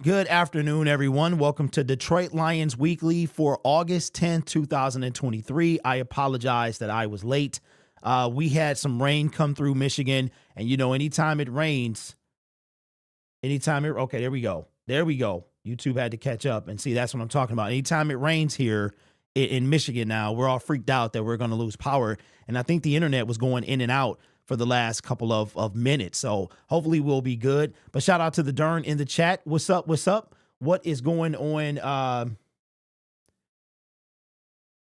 Good afternoon, everyone. Welcome to Detroit Lions Weekly for August 10th, 2023. I apologize that I was late. We had some rain come through Michigan, and anytime it rains, okay, there we go. YouTube had to catch up and see, that's what I'm talking about. Anytime it rains here in Michigan now, we're all freaked out that we're going to lose power. And I think the internet was going in and out for the last couple of minutes. So hopefully we'll be good. But shout out to the Dern in the chat. What's up? What is going on? I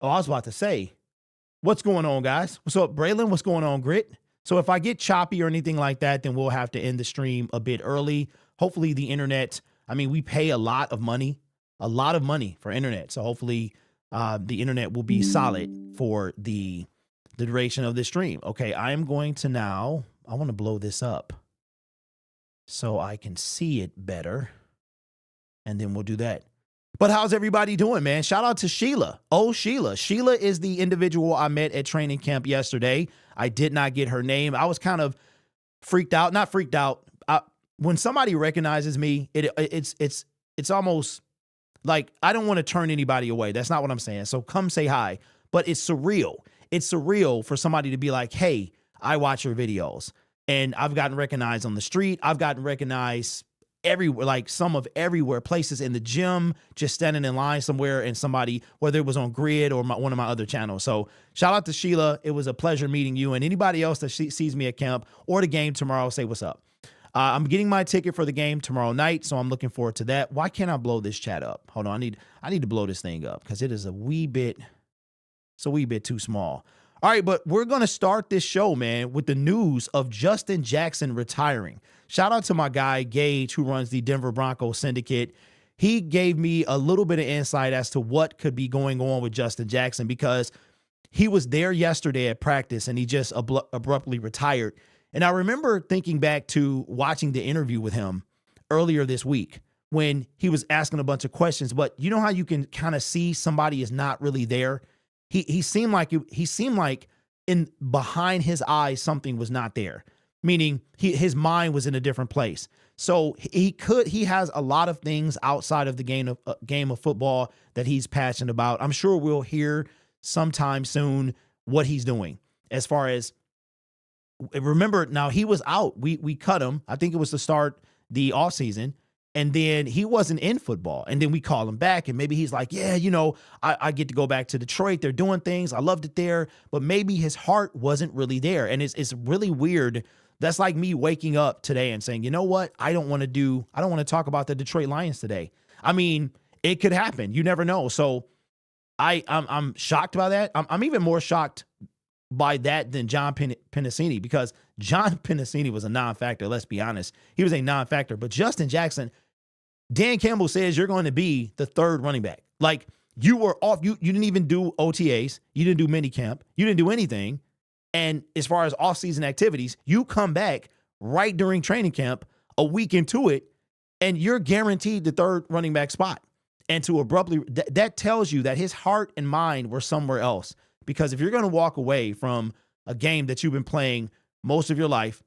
was about to say, what's going on, guys? What's up, Braylon? What's going on, Grit? So if I get choppy or anything like that, then we'll have to end the stream a bit early. Hopefully the internet, we pay a lot of money for internet. So hopefully the internet will be solid for the duration of this stream. Okay, I am going to now, I want to blow this up so I can see it better. And then we'll do that. But how's everybody doing, man? Shout out to Sheila. Oh, Sheila. Sheila is the individual I met at training camp yesterday. I did not get her name. I was kind of freaked out. Not freaked out. When somebody recognizes me, it's almost like I don't want to turn anybody away. That's not what I'm saying. So come say hi. But it's surreal. It's surreal for somebody to be like, hey, I watch your videos. And I've gotten recognized on the street. I've gotten recognized everywhere, like some of everywhere, places in the gym, just standing in line somewhere, and somebody, whether it was on Grid or one of my other channels. So shout out to Sheila. It was a pleasure meeting you, and anybody else that sees me at camp or the game tomorrow, say what's up. I'm getting my ticket for the game tomorrow night, so I'm looking forward to that. Why can't I blow this chat up? Hold on, I need to blow this thing up because it is a wee bit too small. All right, but we're going to start this show, man, with the news of Justin Jackson retiring. Shout out to my guy, Gage, who runs the Denver Broncos Syndicate. He gave me a little bit of insight as to what could be going on with Justin Jackson because he was there yesterday at practice and he just abruptly retired. And I remember thinking back to watching the interview with him earlier this week when he was asking a bunch of questions. But you know how you can kind of see somebody is not really there? He seemed like in behind his eyes something was not there, meaning his mind was in a different place. So he has a lot of things outside of the game of football that he's passionate about. I'm sure we'll hear sometime soon what he's doing. As far as, remember, now he was out. We cut him. I think it was to start the offseason. And then he wasn't in football. And then we call him back. And maybe he's like, yeah, I get to go back to Detroit. They're doing things. I loved it there. But maybe his heart wasn't really there. And it's really weird. That's like me waking up today and saying, you know what? I don't want to talk about the Detroit Lions today. It could happen. You never know. So I'm shocked by that. I'm even more shocked by that than John Pennicini, because John Pennicini was a non-factor. Let's be honest. He was a non-factor. But Justin Jackson, Dan Campbell says you're going to be the third running back. Like, you were off. You didn't even do OTAs. You didn't do minicamp. You didn't do anything. And as far as off-season activities, you come back right during training camp, a week into it, and you're guaranteed the third running back spot. And to abruptly, that tells you that his heart and mind were somewhere else. Because if you're going to walk away from a game that you've been playing most of your life,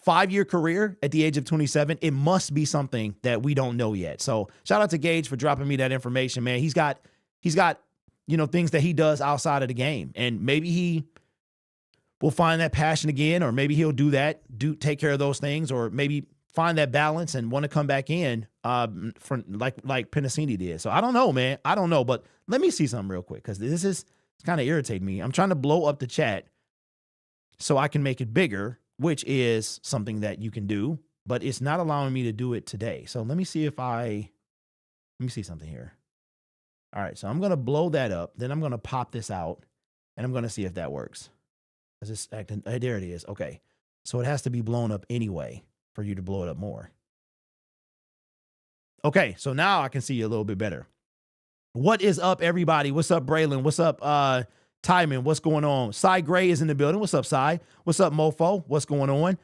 5-year career at the age of 27, it must be something that we don't know yet. So shout out to Gage for dropping me that information, man. He's got, things that he does outside of the game, and maybe he will find that passion again, or maybe he'll take care of those things, or maybe find that balance and want to come back in for like Pennicini did. So I don't know, man. I don't know, but let me see something real quick, because it's kind of irritating me. I'm trying to blow up the chat so I can make it bigger, which is something that you can do, but it's not allowing me to do it today. So let me see something here. All right, so I'm going to blow that up. Then I'm going to pop this out, and I'm going to see if that works. Is this acting? There it is. Okay, so it has to be blown up anyway for you to blow it up more. Okay, so now I can see you a little bit better. What is up, everybody? What's up, Braylon? What's up, Timon? What's going on? Cy Gray is in the building. What's up, Cy? What's up, Mofo? What's going on?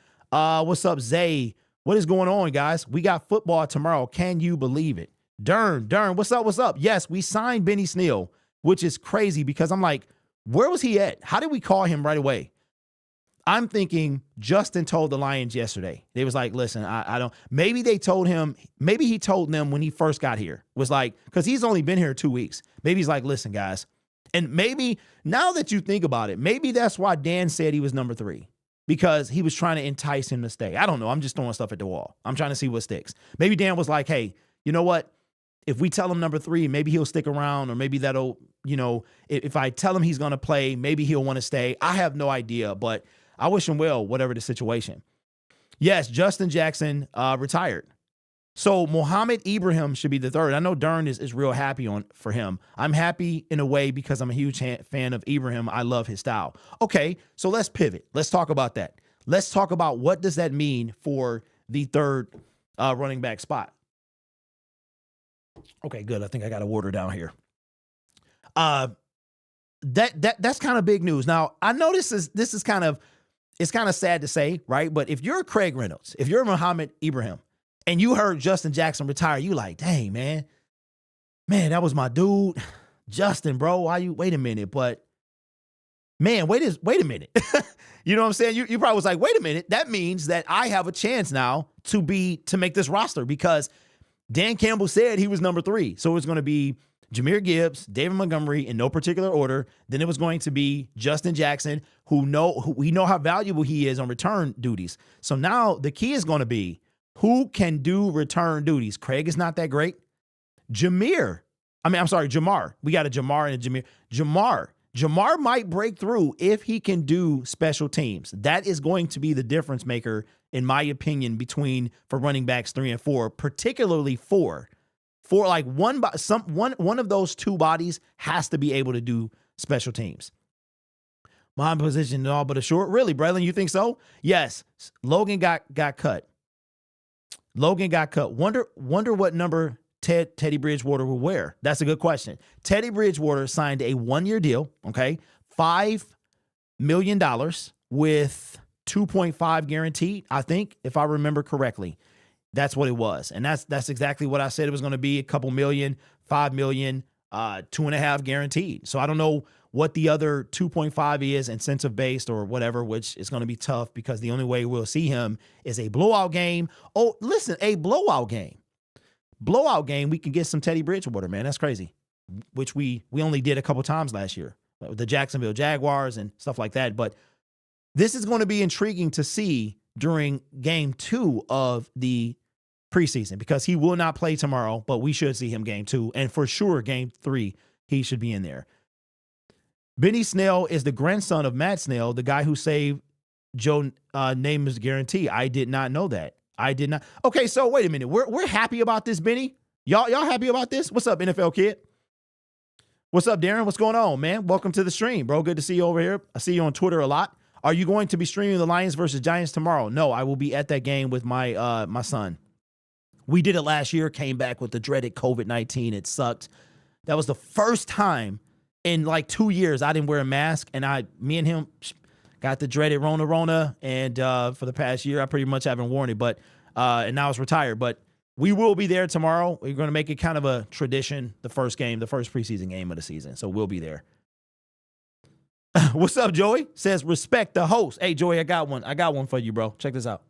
What's up, Zay? What is going on, guys? We got football tomorrow. Can you believe it? Dern, what's up? What's up? Yes, we signed Benny Snell, which is crazy because I'm like, where was he at? How did we call him right away? I'm thinking Justin told the Lions yesterday. They was like, listen, I don't, maybe they told him, maybe he told them when he first got here, was like, because he's only been here 2 weeks. Maybe he's like, listen, guys. And maybe now that you think about it, maybe that's why Dan said he was number 3, because he was trying to entice him to stay. I don't know. I'm just throwing stuff at the wall. I'm trying to see what sticks. Maybe Dan was like, hey, you know what? If we tell him number 3, maybe he'll stick around, or maybe that'll, if I tell him he's going to play, maybe he'll want to stay. I have no idea, but I wish him well, whatever the situation. Yes, Justin Jackson retired. So Mohamed Ibrahim should be the 3rd. I know Dern is real happy for him. I'm happy in a way because I'm a huge fan of Ibrahim. I love his style. Okay, so let's pivot. Let's talk about that. Let's talk about what does that mean for the 3rd running back spot. Okay, good. I think I got a water down here. That's kind of big news. Now, I know this is kind of, it's kind of sad to say, right? But if you're Craig Reynolds, if you're Mohamed Ibrahim, and you heard Justin Jackson retire, you like, dang, man, that was my dude. Justin, bro, wait a minute, but man, wait a minute. You know what I'm saying? You probably was like, wait a minute. That means that I have a chance now to make this roster, because Dan Campbell said he was number 3. So it was going to be Jahmyr Gibbs, David Montgomery in no particular order. Then it was going to be Justin Jackson, who we know how valuable he is on return duties. So now the key is going to be, who can do return duties? Craig is not that great. Jamar. We got a Jamar and a Jamar. Jamar might break through if he can do special teams. That is going to be the difference maker, in my opinion, for running backs 3 and 4, particularly 4. For like one of those 2 bodies has to be able to do special teams. My position all but assured. Really, Braylon, you think so? Yes. Logan got cut. Wonder what number Teddy Bridgewater will wear. That's a good question. Teddy Bridgewater signed a 1-year deal, okay? $5 million with 2.5 guaranteed, I think, if I remember correctly. That's what it was. And that's exactly what I said it was going to be, a couple million, 5 million, 2.5 guaranteed. So I don't know what the other 2.5 is, incentive-based or whatever, which is going to be tough because the only way we'll see him is a blowout game. Oh, listen, a blowout game. Blowout game, we can get some Teddy Bridgewater, man. That's crazy, which we only did a couple times last year, the Jacksonville Jaguars and stuff like that. But this is going to be intriguing to see during game 2 of the preseason, because he will not play tomorrow, but we should see him game 2. And for sure, game 3, he should be in there. Benny Snell is the grandson of Matt Snell, the guy who saved Joe Namath's guarantee. I did not know that. I did not. Okay, so wait a minute. We're happy about this, Benny. Y'all happy about this? What's up, NFL kid? What's up, Darren? What's going on, man? Welcome to the stream, bro. Good to see you over here. I see you on Twitter a lot. Are you going to be streaming the Lions versus Giants tomorrow? No, I will be at that game with my my son. We did it last year, came back with the dreaded COVID-19. It sucked. That was the first time in like 2 years I didn't wear a mask, and me and him got the dreaded Rona, and for the past year I pretty much haven't worn it, but and now it's retired. But we will be there tomorrow. We're going to make it kind of a tradition, the first preseason game of the season. So we'll be there. What's up, Joey? Says respect the host. Hey, Joey, I got one for you, bro. Check this out.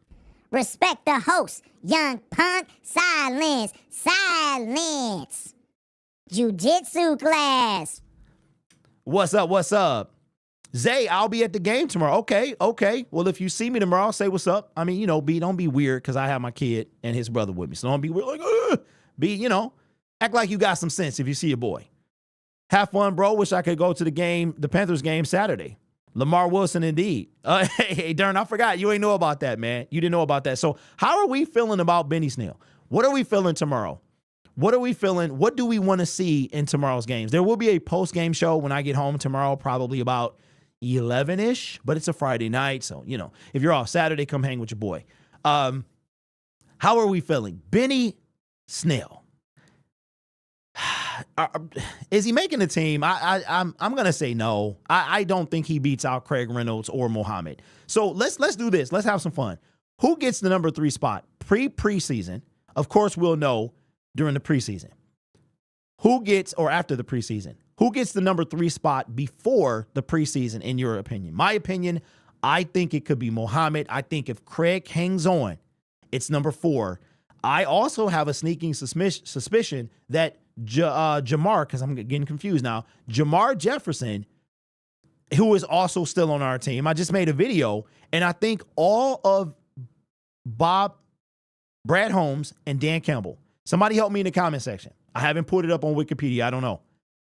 Respect the host, young punk. Silence. Jiu-jitsu class. What's up? Zay, I'll be at the game tomorrow. Okay. Well, if you see me tomorrow, say what's up. I mean, don't be weird, because I have my kid and his brother with me. So don't be weird, like, act like you got some sense if you see your boy. Have fun, bro. Wish I could go to the Panthers game Saturday. Lamar Wilson, indeed. Hey, Darren, I forgot. You ain't know about that, man. You didn't know about that. So how are we feeling about Benny Snell? What are we feeling tomorrow? What are we feeling? What do we want to see in tomorrow's games? There will be a post-game show when I get home tomorrow, probably about 11-ish, but it's a Friday night. So, if you're off Saturday, come hang with your boy. How are we feeling? Benny Snell. Is he making the team? I'm going to say no. I don't think he beats out Craig Reynolds or Mohamed. So let's do this. Let's have some fun. Who gets the number 3 spot? Preseason. Of course, we'll know during the preseason. Or after the preseason. Who gets the number 3 spot before the preseason, in your opinion? My opinion, I think it could be Mohammed. I think if Craig hangs on, it's number 4. I also have a sneaking suspicion that Jamar, because I'm getting confused now, Jamar Jefferson, who is also still on our team. I just made a video, and I think all of Brad Holmes, and Dan Campbell. Somebody help me in the comment section. I haven't put it up on Wikipedia. I don't know.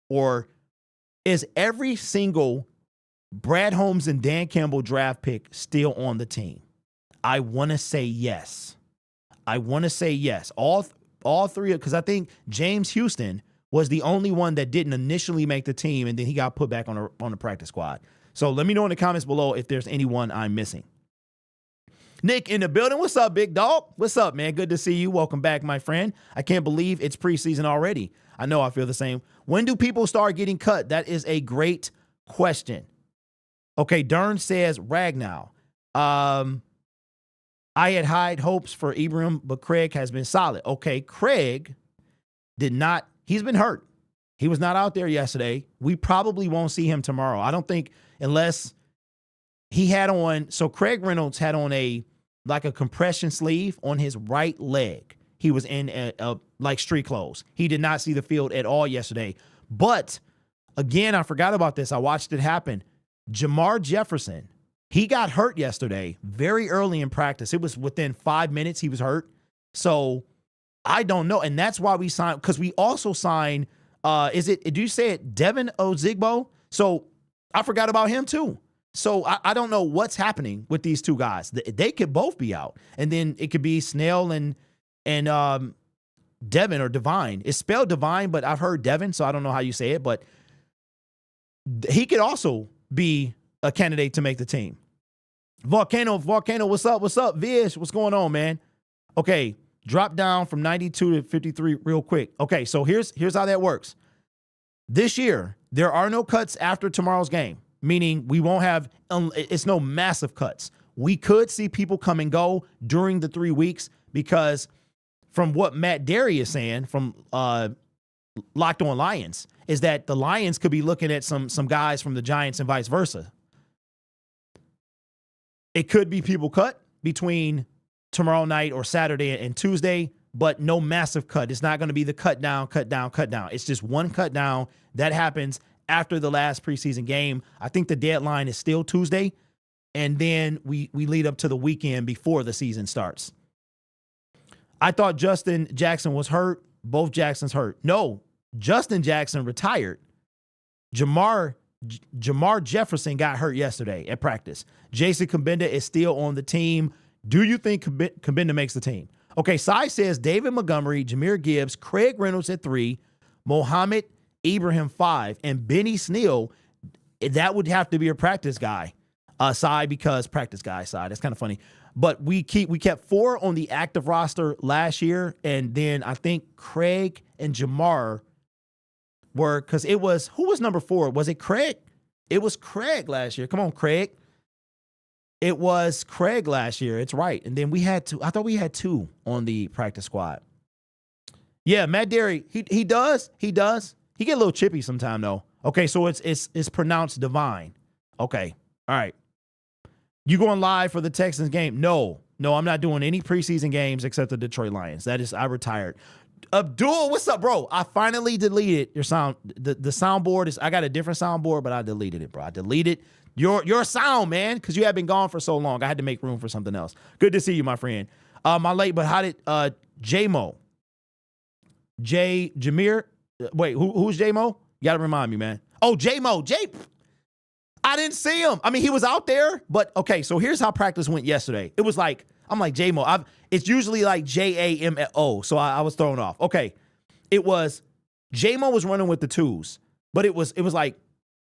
Or is every single Brad Holmes and Dan Campbell draft pick still on the team? I want to say yes. I want to say yes. All 3, because I think James Houston was the only one that didn't initially make the team, and then he got put back on the practice squad. So let me know in the comments below if there's anyone I'm missing. Nick in the building. What's up, big dog? What's up, man? Good to see you. Welcome back, my friend. I can't believe it's preseason already. I know I feel the same. When do people start getting cut? That is a great question. Okay, Dern says Ragnow. I had high hopes for Ibrahim, but Craig has been solid. Okay, Craig did not. He's been hurt. He was not out there yesterday. We probably won't see him tomorrow. I don't think, unless he had on. So Craig Reynolds had on a compression sleeve on his right leg. He was in like street clothes. He did not see the field at all yesterday. But again, I forgot about this. I watched it happen. Jamar Jefferson, he got hurt yesterday very early in practice. It was within 5 minutes he was hurt. So I don't know. And that's why we signed, because we also signed, do you say it, Devin Ozigbo? So I forgot about him too. So I don't know what's happening with these 2 guys. They could both be out. And then it could be Snell and Devin or Divine. It's spelled Divine, but I've heard Devin, so I don't know how you say it. But he could also be a candidate to make the team. Volcano, what's up? What's up? Vish, what's going on, man? Okay, drop down from 92 to 53 real quick. Okay, so here's how that works. This year, there are no cuts after tomorrow's game, meaning we won't have, it's no massive cuts. We could see people come and go during the 3 weeks because from what Matt Derry is saying from Locked On Lions is that the Lions could be looking at some guys from the Giants and vice versa. It could be people cut between tomorrow night or Saturday and Tuesday, but no massive cut. It's not going to be the cut down. It's just one cut down that happens after the last preseason game. I think the deadline is still Tuesday, and then we lead up to the weekend before the season starts. I thought Justin Jackson was hurt. Both Jacksons hurt. No, Justin Jackson retired. Jamar Jefferson got hurt yesterday at practice. Jason Kabinda is still on the team. Do you think Kabinda makes the team? Okay, Sai says David Montgomery, Jahmyr Gibbs, Craig Reynolds at 3, Mohammed Ibrahim 5, and Benny Snell. That would have to be a practice guy. Sai, because practice guy Sai. That's kind of funny. But we kept 4 on the active roster last year, and then I think Craig and Jamar were, because it was, who was number 4? Was it Craig? It was Craig last year. Come on, Craig. It was Craig last year. It's right. And then we had 2. I thought we had 2 on the practice squad. Yeah, Matt Derry, he does. He get a little chippy sometime though. Okay, so it's pronounced Divine. Okay. All right. You going live for the Texans game? No, I'm not doing any preseason games except the Detroit Lions. I retired. Abdul, what's up, bro? I finally deleted your sound. The soundboard is, I got a different soundboard, but I deleted it, bro. I deleted your sound, man, because you have been gone for so long. I had to make room for something else. Good to see you, my friend. My late, but how did J-Mo? Jameer? Wait, who's J-Mo? You got to remind me, man. Oh, J-Mo. I didn't see him. I mean, he was out there, but okay, so here's how practice went yesterday. It was like, I'm like, J-Mo. It's usually like J-A-M-O, so I was thrown off. Okay, it was, J-Mo was running with the 2s, but it was like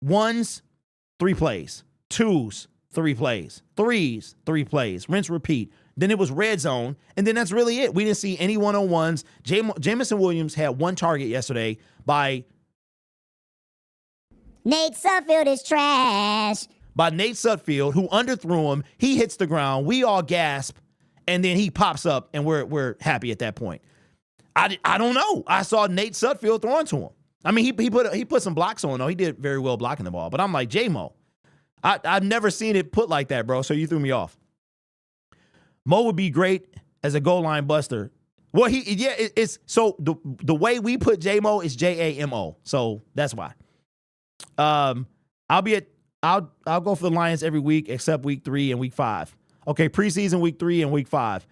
1s, 3 plays, 2s, 3 plays, 3s, 3 plays, rinse, repeat. Then it was red zone, and then that's really it. We didn't see any one-on-ones. Jamison Williams had 1 target yesterday by Nate Sudfeld is trash. By Nate Sudfeld, who underthrew him. He hits the ground. We all gasp, and then he pops up, and we're happy at that point. I don't know. I saw Nate Sudfeld throwing to him. I mean, he put some blocks on, though. He did very well blocking the ball. But I'm like, J-Mo, I've never seen it put like that, bro. So you threw me off. Mo would be great as a goal line buster. Well, it's so the way we put J-Mo is Jamo. So that's why. I'll go for the Lions every week except week 3 and week 5. Okay, preseason week 3 and week 5.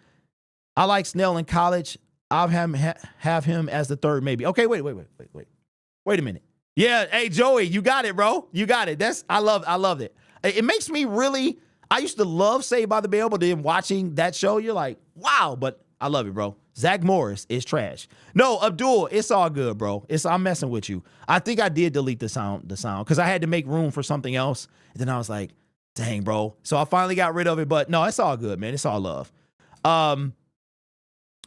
I like Snell in college. I'll have him as the third maybe. Okay, wait a minute. Yeah, hey Joey, you got it, bro. You got it. I love it. It makes me really. I used to love Saved by the Bell, but then watching that show, you're like, wow. But I love it, bro. Zach Morris is trash. No, Abdul, it's all good, bro. I'm messing with you. I think I did delete the sound because I had to make room for something else. And then I was like, dang, bro. So I finally got rid of it. But no, it's all good, man. It's all love.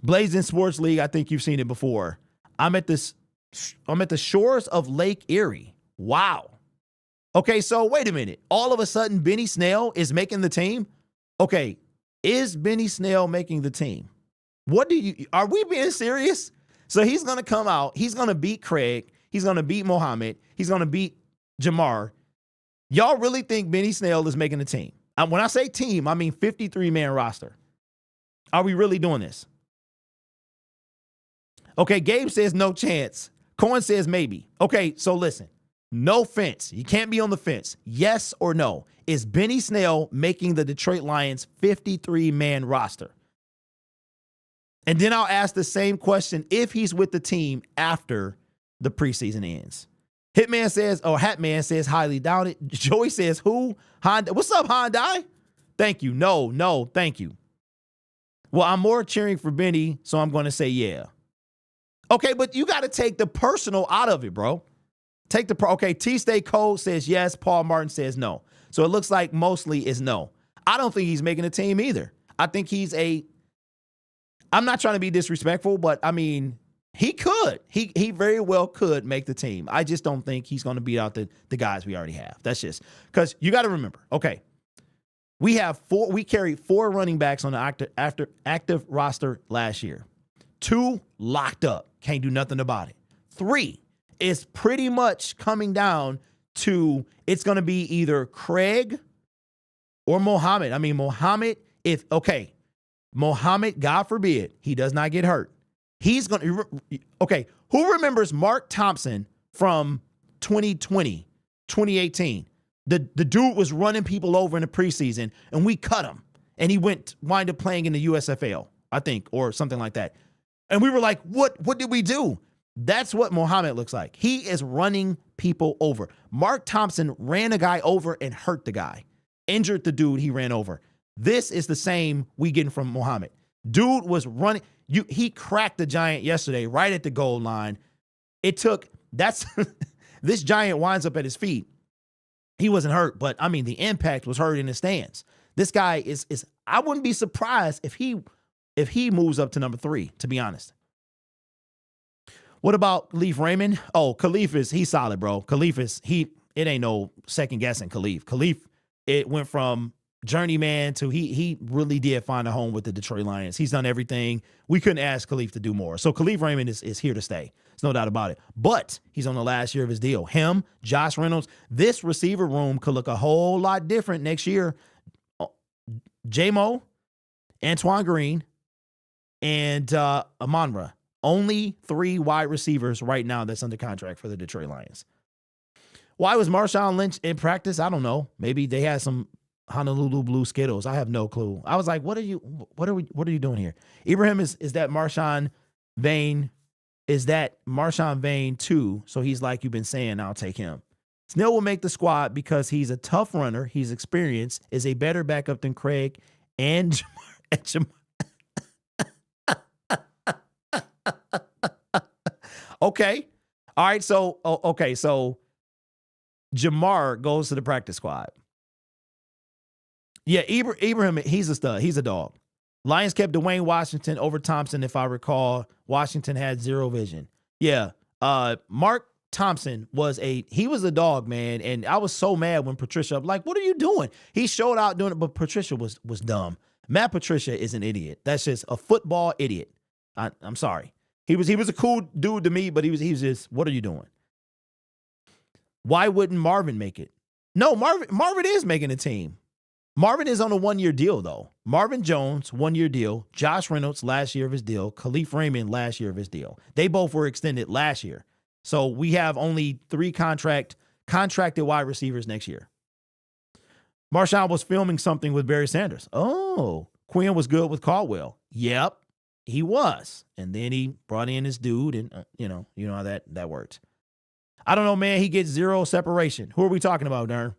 Blazing Sports League, I think you've seen it before. I'm at the shores of Lake Erie. Wow. Okay, so wait a minute. All of a sudden, Benny Snell is making the team? Okay, is Benny Snell making the team? Are we being serious? So he's going to come out. He's going to beat Craig. He's going to beat Mohammed. He's going to beat Jamar. Y'all really think Benny Snell is making the team? When I say team, I mean 53-man roster. Are we really doing this? Okay, Gabe says no chance. Cohen says maybe. Okay, so listen. No fence. You can't be on the fence. Yes or no? Is Benny Snell making the Detroit Lions 53-man roster? And then I'll ask the same question if he's with the team after the preseason ends. Hatman says highly doubt it. Joey says who? Honda. What's up, Hyundai? Thank you. No, thank you. Well, I'm more cheering for Benny, so I'm going to say yeah. Okay, but you got to take the personal out of it, bro. Okay, T-Stay Code says yes. Paul Martin says no. So it looks like mostly is no. I don't think he's making a team either. I think I'm not trying to be disrespectful, but I mean, he could. He very well could make the team. I just don't think he's going to beat out the guys we already have. That's just because you got to remember, okay, we carried 4 running backs on the active roster last year. 2 locked up. Can't do nothing about it. 3 is pretty much coming down to it's going to be either Craig or Mohammed. I mean, Mohammed, Mohammed, God forbid, he does not get hurt. He's going to, okay, who remembers Mark Thompson from 2020, 2018? The dude was running people over in the preseason, and we cut him, and he wind up playing in the USFL, I think, or something like that. And we were like, what did we do? That's what Mohammed looks like. He is running people over. Mark Thompson ran a guy over and hurt the guy, injured the dude he ran over. This is the same we getting from Mohammed. Dude was running. He cracked the Giant yesterday right at the goal line. This Giant winds up at his feet. He wasn't hurt, but I mean, the impact was hurt in the stands. This guy is I wouldn't be surprised if he moves up to number 3, to be honest. What about Khalif Raymond? Oh, Khalif he's solid, bro. Khalif it ain't no second guessing Khalif. Khalif, it went from journeyman to he really did find a home with the Detroit Lions. He's done everything. We couldn't ask Khalif to do more. So Khalif Raymond is here to stay. There's no doubt about it. But he's on the last year of his deal. Him, Josh Reynolds, this receiver room could look a whole lot different next year. J-Mo, Antoine Green, and Amon-Ra. Only 3 wide receivers right now that's under contract for the Detroit Lions. Why was Marshawn Lynch in practice? I don't know. Maybe they had some Honolulu Blue Skittles. I have no clue. I was like, what are you doing here? Ibrahim is that Marshawn Vane? Is that Marshawn Vane too? So he's like you've been saying, I'll take him. Snell will make the squad because he's a tough runner. He's experienced, is a better backup than Craig and Jamar. Okay. All right. So, okay. So Jamar goes to the practice squad. Yeah. Ibrahim, he's a stud. He's a dog. Lions kept Dwayne Washington over Thompson. If I recall, Washington had 0 vision. Yeah. Mark Thompson was a dog, man. And I was so mad when Patricia, I'm like, what are you doing? He showed out doing it, but Patricia was dumb. Matt Patricia is an idiot. That's just a football idiot. I'm sorry. He was a cool dude to me, but he was just, what are you doing? Why wouldn't Marvin make it? No, Marvin is making a team. Marvin is on a 1-year deal, though. Marvin Jones, 1-year deal. Josh Reynolds, last year of his deal. Khalif Raymond, last year of his deal. They both were extended last year. So we have only 3 contracted wide receivers next year. Marshawn was filming something with Barry Sanders. Oh, Quinn was good with Caldwell. Yep, he was. And then he brought in this dude, and you know how that works. I don't know, man. He gets 0 separation. Who are we talking about, Darn?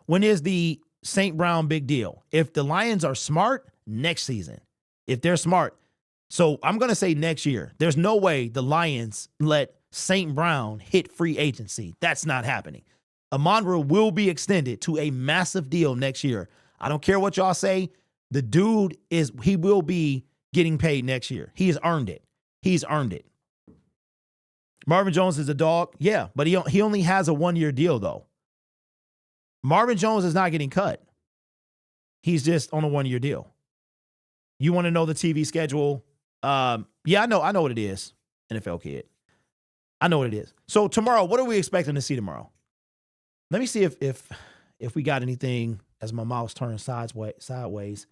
When is the St. Brown big deal? If the Lions are smart, next season. If they're smart. So I'm going to say next year. There's no way the Lions let St. Brown hit free agency. That's not happening. Amon-Ra will be extended to a massive deal next year. I don't care what y'all say. The dude he will be getting paid next year. He has earned it. He's earned it. Marvin Jones is a dog. Yeah, but he only has a 1-year deal, though. Marvin Jones is not getting cut. He's just on a 1-year deal. You want to know the TV schedule? Yeah, I know what it is, NFL kid. I know what it is. So tomorrow, what are we expecting to see tomorrow? Let me see if we got anything as my mouse turns sideways.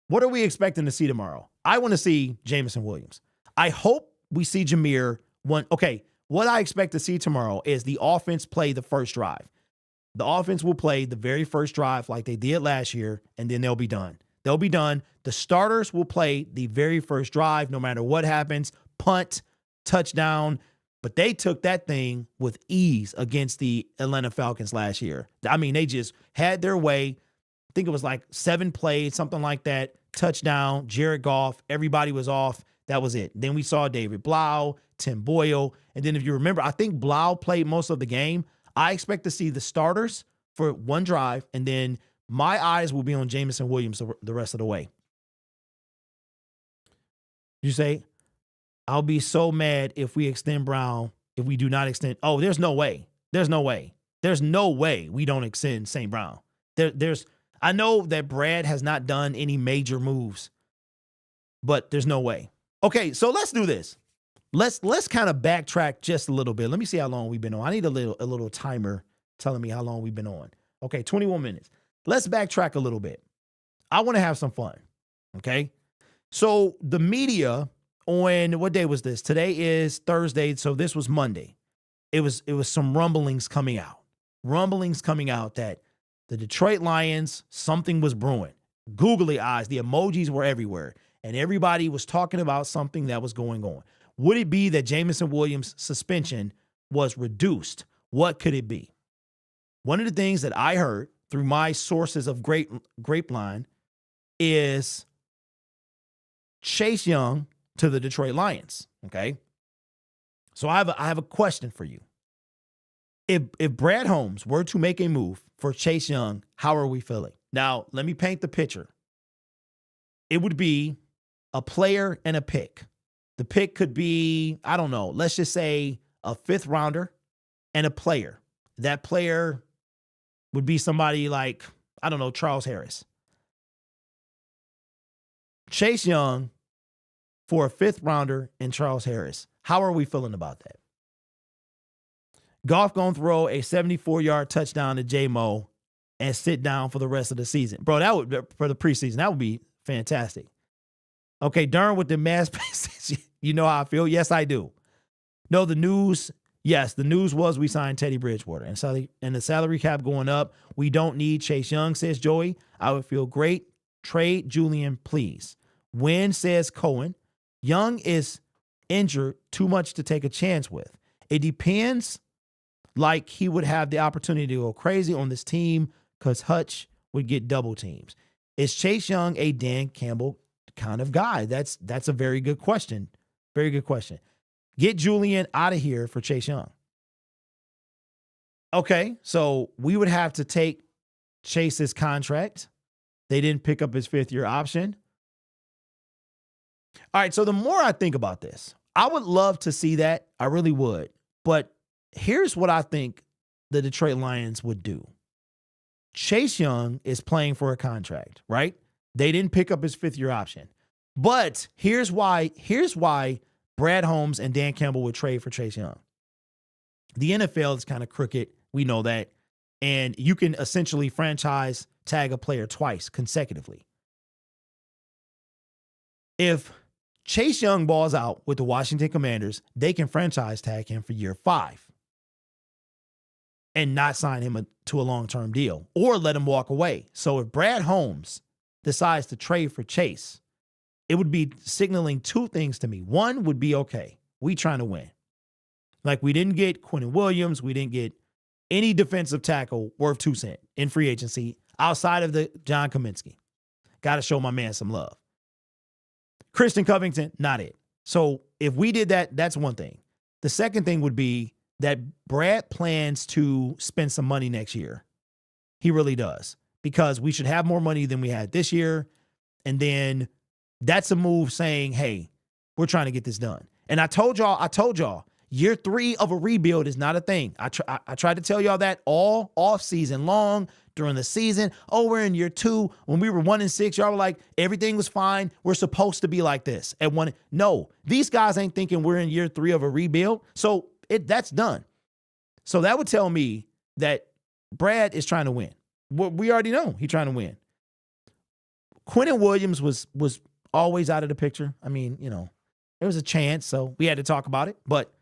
What are we expecting to see tomorrow? I want to see Jameson Williams. I hope we see Jameer one. Okay, what I expect to see tomorrow is the offense play the first drive. The offense will play the very first drive like they did last year, and then they'll be done. They'll be done. The starters will play the very first drive no matter what happens, punt, touchdown. But they took that thing with ease against the Atlanta Falcons last year. I mean, they just had their way. I think it was like 7 plays, something like that. Touchdown, Jared Goff, everybody was off. That was it. Then we saw David Blau, Tim Boyle. And then if you remember, I think Blau played most of the game. I expect to see the starters for one drive, and then my eyes will be on Jameson Williams the rest of the way. You say, I'll be so mad if we extend Brown, if we do not extend. Oh, there's no way. There's no way. There's no way we don't extend St. Brown. I know that Brad has not done any major moves, but there's no way. Okay, so let's do this. Let's kind of backtrack just a little bit. Let me see how long we've been on. I need a little timer telling me how long we've been on. Okay, 21 minutes. Let's backtrack a little bit. I want to have some fun. Okay. So the media on what day was this? Today is Thursday. So this was Monday. It was some rumblings coming out. That the Detroit Lions, something was brewing. Googly eyes, the emojis were everywhere. And everybody was talking about something that was going on. Would it be that Jameson Williams' suspension was reduced? What could it be? One of the things that I heard through my sources of grapevine is Chase Young to the Detroit Lions. Okay. So I have a question for you. If Brad Holmes were to make a move for Chase Young, how are we feeling? Now, let me paint the picture. It would be a player and a pick. The pick could be, I don't know, let's just say a 5th rounder and a player. That player would be somebody like, I don't know, Charles Harris. Chase Young for a 5th rounder and Charles Harris. How are we feeling about that? Goff gonna throw a 74-yard touchdown to J-Mo and sit down for the rest of the season. Bro, that would, for the preseason, that would be fantastic. Okay, Darn with the mass passage. You know how I feel? Yes, I do. No, the news was we signed Teddy Bridgewater and the salary cap going up. We don't need Chase Young, says Joey. I would feel great. Trade Julian, please. Win, says Cohen. Young is injured, too much to take a chance with. It depends. Like he would have the opportunity to go crazy on this team because Hutch would get double teams. Is Chase Young a Dan Campbell kind of guy? That's a very good question. Very good question. Get Julian out of here for Chase Young. Okay, so we would have to take Chase's contract. They didn't pick up his 5th-year option. All right, so the more I think about this, I would love to see that. I really would. But here's what I think the Detroit Lions would do. Chase Young is playing for a contract, right? They didn't pick up his 5th-year option. But here's why Brad Holmes and Dan Campbell would trade for Chase Young. The NFL is kind of crooked. We know that. And you can essentially franchise tag a player twice consecutively. If Chase Young balls out with the Washington Commanders, they can franchise tag him for year 5 and not sign him to a long-term deal or let him walk away. So if Brad Holmes decides to trade for Chase, it would be signaling 2 things to me. One would be, okay, we trying to win. Like, we didn't get Quentin Williams. We didn't get any defensive tackle worth 2 cents in free agency outside of the John Kaminsky. Got to show my man some love. Christian Covington, not it. So if we did that, that's one thing. The second thing would be that Brad plans to spend some money next year. He really does, because we should have more money than we had this year. And then that's a move saying, hey, we're trying to get this done. And I told y'all, year 3 of a rebuild is not a thing. I tried to tell y'all that all off season long, during the season. Oh, we're in year 2. When we were 1-6, y'all were like, everything was fine. We're supposed to be like this. No, these guys ain't thinking we're in year 3 of a rebuild. So that's done. So that would tell me that Brad is trying to win. We already know he's trying to win. Quentin Williams was always out of the picture. I mean, there was a chance, so we had to talk about it. But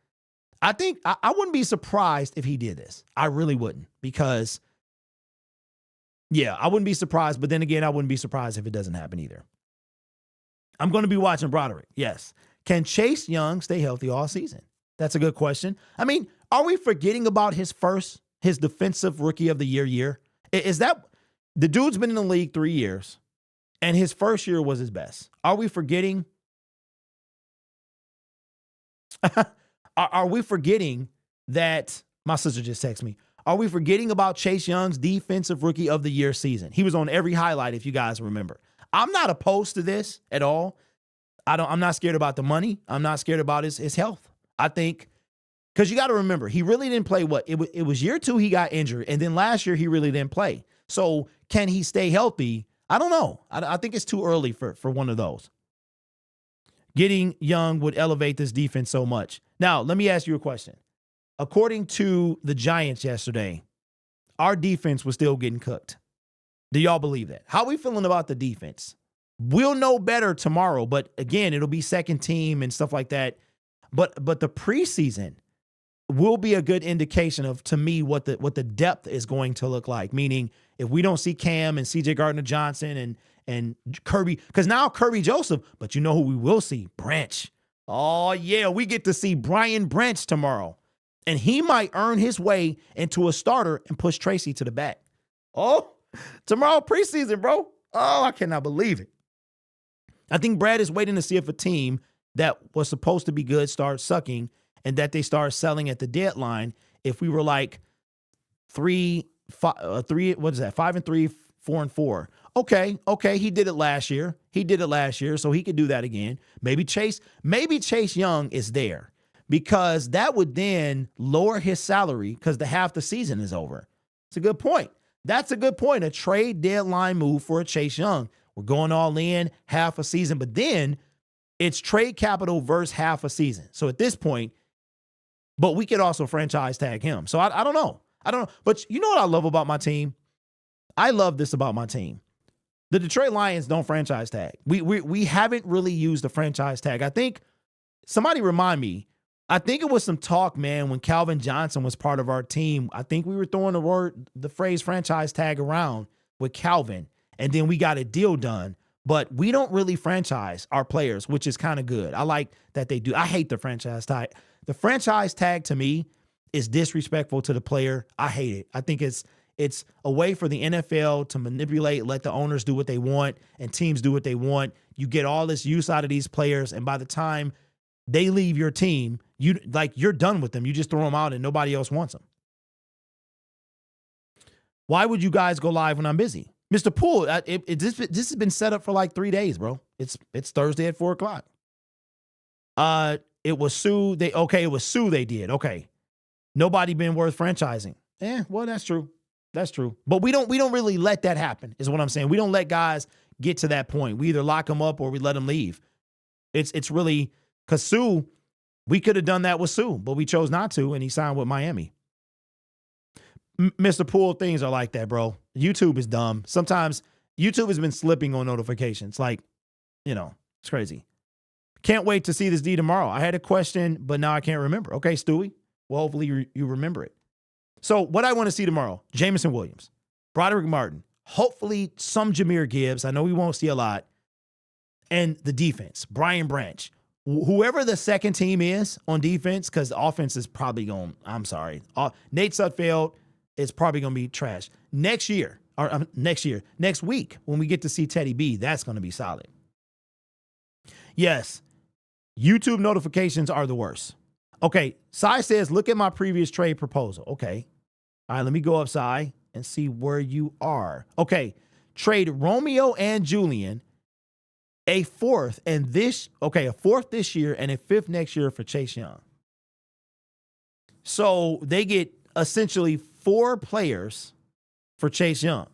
I think I wouldn't be surprised if he did this. I really wouldn't, because, I wouldn't be surprised. But then again, I wouldn't be surprised if it doesn't happen either. I'm going to be watching Broderick. Yes. Can Chase Young stay healthy all season? That's a good question. I mean, are we forgetting about his defensive rookie of the year? Is that the dude's been in the league 3 years and his first year was his best? Are we forgetting? Are we forgetting that? My sister just texted me. Are we forgetting about Chase Young's defensive rookie of the year season? He was on every highlight, if you guys remember. I'm not opposed to this at all. I'm not scared about the money. I'm not scared about his health. I think, because you got to remember, he really didn't play it was year 2 he got injured, and then last year he really didn't play. So can he stay healthy? I don't know. I think it's too early for one of those. Getting Young would elevate this defense so much. Now, let me ask you a question. According to the Giants yesterday, our defense was still getting cooked. Do y'all believe that? How are we feeling about the defense? We'll know better tomorrow, but again, it'll be second team and stuff like that. But the preseason will be a good indication of, to me, what the depth is going to look like. Meaning, if we don't see Cam and CJ Gardner-Johnson and Kirby, because now Kirby Joseph, but you know who we will see? Branch. Oh, yeah, we get to see Brian Branch tomorrow. And he might earn his way into a starter and push Tracy to the back. Oh, tomorrow preseason, bro. Oh, I cannot believe it. I think Brad is waiting to see if a team that was supposed to be good starts sucking, and that they start selling at the deadline. If we were like 5-3, 4-4. Okay, he did it last year. So he could do that again. Maybe Chase Young is there, because that would then lower his salary because half the season is over. It's a good point. That's a good point. A trade deadline move for a Chase Young. We're going all in half a season, but then it's trade capital versus half a season. So at this point, but we could also franchise tag him. So I don't know. But you know what I love about my team? I love this about my team. The Detroit Lions don't franchise tag. We haven't really used the franchise tag. I think, somebody remind me, I think it was some talk, man, when Calvin Johnson was part of our team. I think we were throwing the phrase franchise tag around with Calvin, and then we got a deal done. But we don't really franchise our players, which is kind of good. I like that they do. I hate the franchise tag. The franchise tag, to me, is disrespectful to the player. I hate it. I think it's a way for the NFL to manipulate, let the owners do what they want and teams do what they want. You get all this use out of these players, and by the time they leave your team, you're done with them. You just throw them out and nobody else wants them. Why would you guys go live when I'm busy? Mr. Poole, this has been set up for like 3 days, bro. It's Thursday at 4:00. It was Sue. It was Sue they did. Okay. Nobody been worth franchising. Well, that's true. That's true. But we don't really let that happen, is what I'm saying. We don't let guys get to that point. We either lock them up or we let them leave. It's really, because Sue, we could have done that with Sue, but we chose not to, and he signed with Miami. Mr. Poole, things are like that, bro. YouTube is dumb. Sometimes YouTube has been slipping on notifications. Like, it's crazy. Can't wait to see this D tomorrow. I had a question, but now I can't remember. Okay, Stewie. Well, hopefully you remember it. So what I want to see tomorrow, Jamison Williams, Broderick Martin, hopefully some Jahmyr Gibbs. I know we won't see a lot. And the defense, Brian Branch. Whoever the second team is on defense, because the offense is probably going, Nate Sudfeld is probably going to be trash. Next week, when we get to see Teddy B, that's going to be solid. Yes, YouTube notifications are the worst. Okay, Sai says, look at my previous trade proposal. Okay. All right, let me go up, Sai, and see where you are. Okay, trade Romeo and Julian, a fourth this year and a fifth next year for Chase Young. So they get essentially 4 players for Chase Young.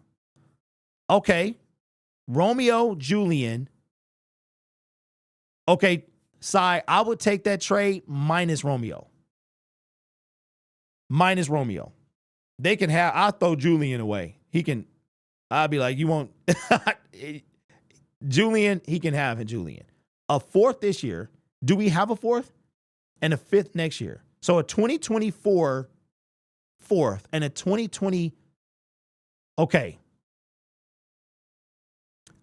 Okay, Romeo, Julian. Okay, Sai, I would take that trade minus Romeo. They can have, I'll throw Julian away. I'll be like, you won't. Julian, he can have it, Julian. A fourth this year. Do we have a fourth? And a fifth next year. So a 2024 fourth and a 2020. Okay.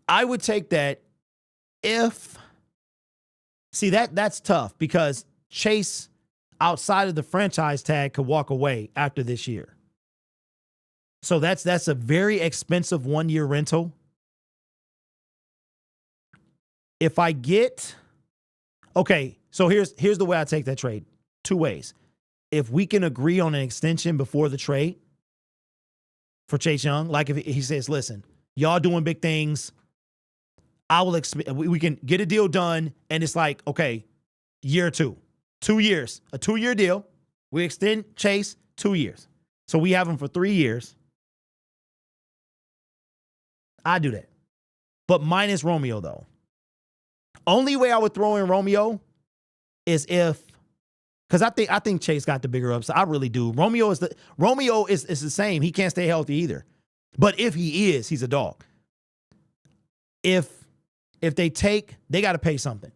I would take that if. See, that's tough because Chase, outside of the franchise tag, could walk away after this year. So that's a very expensive 1-year rental. If I get, okay, so here's the way I take that trade. 2 ways. If we can agree on an extension before the trade for Chase Young, like if he says, listen, y'all doing big things, we can get a deal done, and it's like, okay, year 2. 2 years, a 2-year deal. We extend Chase 2 years. So we have him for 3 years. I do that. But minus Romeo, though. Only way I would throw in Romeo is because I think Chase got the bigger upside. I really do. Romeo is the same. He can't stay healthy either. But if he is, he's a dog. If they got to pay something.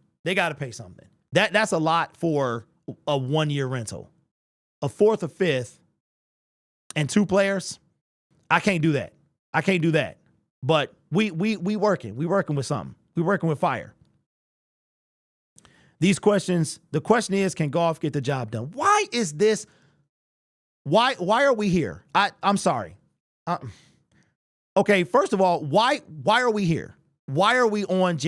That's a lot for a 1-year rental. A fourth, a fifth, and 2 players. I can't do that. But we working. We working with something. We working with fire. These questions, the question is, can Goff get the job done? Why is this? Why are we here? I'm sorry. Okay, first of all, why are we here? Why are we on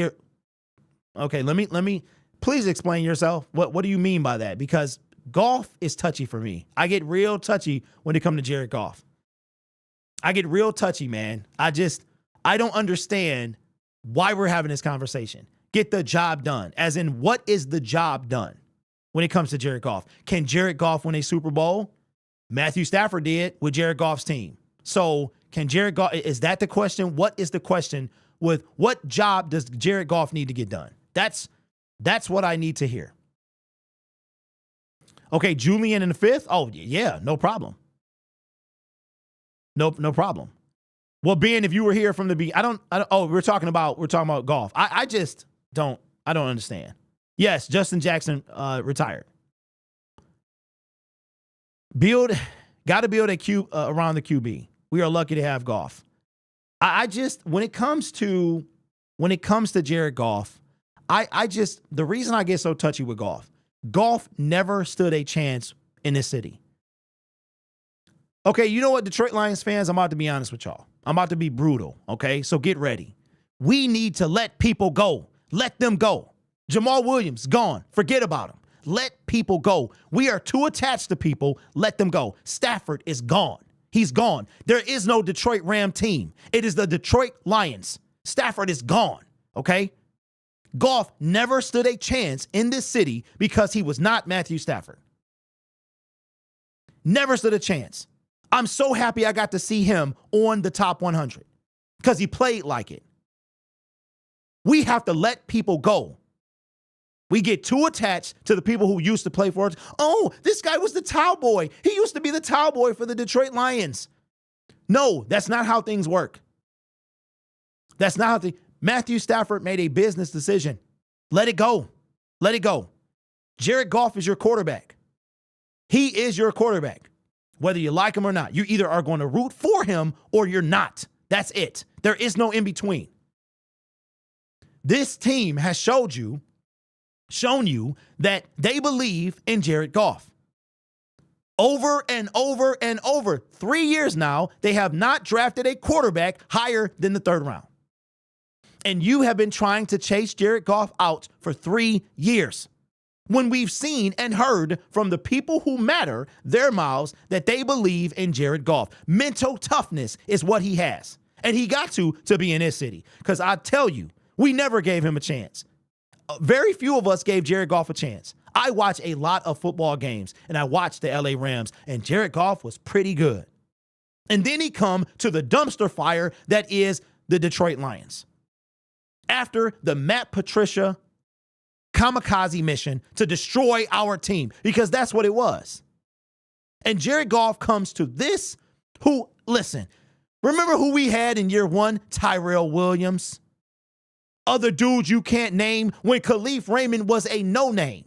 Okay, let me please explain yourself. What do you mean by that? Because Goff is touchy for me. I get real touchy when it comes to Jared Goff. I get real touchy, man. I don't understand why we're having this conversation. Get the job done. As in, what is the job done when it comes to Jared Goff? Can Jared Goff win a Super Bowl? Matthew Stafford did with Jared Goff's team. So can Jared Goff, is that the question? What is the question with what job does Jared Goff need to get done? That's what I need to hear. Okay, Julian in the fifth? Oh, yeah, no problem. No problem. Well, Ben, if you were here from the beginning, we're talking about Goff. I don't understand. Yes, Justin Jackson retired. Got to build around the QB. We are lucky to have Goff. When it comes to Jared Goff, the reason I get so touchy with Goff never stood a chance in this city. Okay, you know what, Detroit Lions fans, I'm about to be honest with y'all. I'm about to be brutal, okay? So get ready. We need to let people go. Let them go. Jamal Williams, gone. Forget about him. Let people go. We are too attached to people. Let them go. Stafford is gone. He's gone. There is no Detroit Ram team. It is the Detroit Lions. Stafford is gone, okay? Goff never stood a chance in this city because he was not Matthew Stafford. Never stood a chance. I'm so happy I got to see him on the top 100 because he played like it. We have to let people go. We get too attached to the people who used to play for us. Oh, this guy was the towel boy. He used to be the towel boy for the Detroit Lions. No, that's not how things work. That's not how Matthew Stafford made a business decision. Let it go. Let it go. Jared Goff is your quarterback. He is your quarterback. Whether you like him or not, you either are going to root for him or you're not. That's it. There is no in between. This team has shown you that they believe in Jared Goff. Over and over and over. 3 years now, they have not drafted a quarterback higher than the third round. And you have been trying to chase Jared Goff out for 3 years. When we've seen and heard from the people who matter their mouths that they believe in Jared Goff. Mental toughness is what he has. And he got to be in this city. Because I tell you, we never gave him a chance. Very few of us gave Jared Goff a chance. I watch a lot of football games, and I watched the LA Rams, and Jared Goff was pretty good. And then he come to the dumpster fire that is the Detroit Lions. After the Matt Patricia kamikaze mission to destroy our team, because that's what it was. And Jared Goff comes to this who, listen, remember who we had in year one? Tyrell Williams. Other dudes you can't name when Khalif Raymond was a no-name.